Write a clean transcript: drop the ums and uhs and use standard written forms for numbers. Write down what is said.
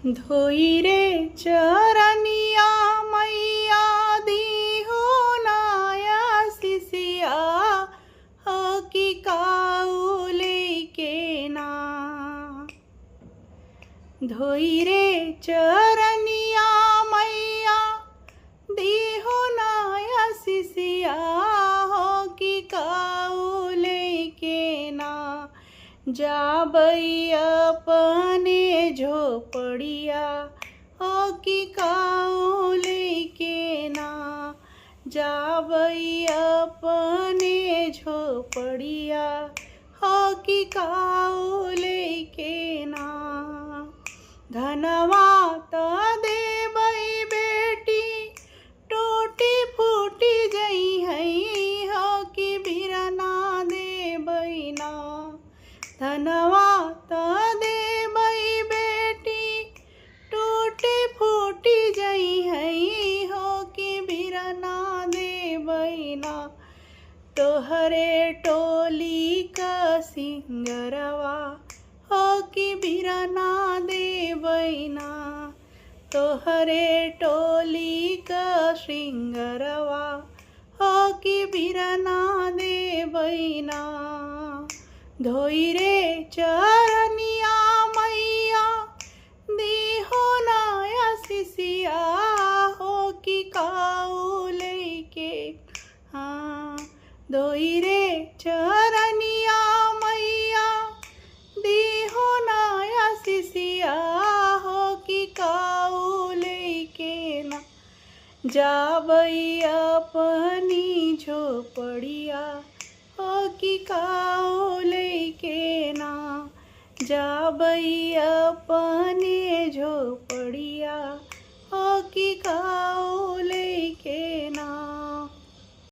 धोई रे चरनिया मैया दीहो नाया सिसिया हो कि काउले के ना। धोई रे चरनिया मैया दीहो नाया सिसिया हो कि काउले के ना। जाबई अपने झोपड़िया हो कि काऊ लेके ना। जाबई अपने झोपड़िया हो कि काऊ लेके ना। धनवा त देबई बेटी टूटी फूटी जई है हो कि बिरना देबई ना। धनवा त देबई बेटी टूटी फूटी जई है हो कि बिरना देबई ना। तोहरे टोली का सिंगरवा हो कि बिरना देबई ना। तोहरे टोली का श्रृंगरवा हो कि बिरना देबई ना। धोई रे चरनिया मैया दीहो नाया सिसिया हो कि काऊ लेके हाँ। धोई रे चरनिया मैया दीहो नाया सिसिया हो कि काऊ लेके ना। जाबई अपनी झोपड़िया हो कि काऊ लेके ना। जाबई अपन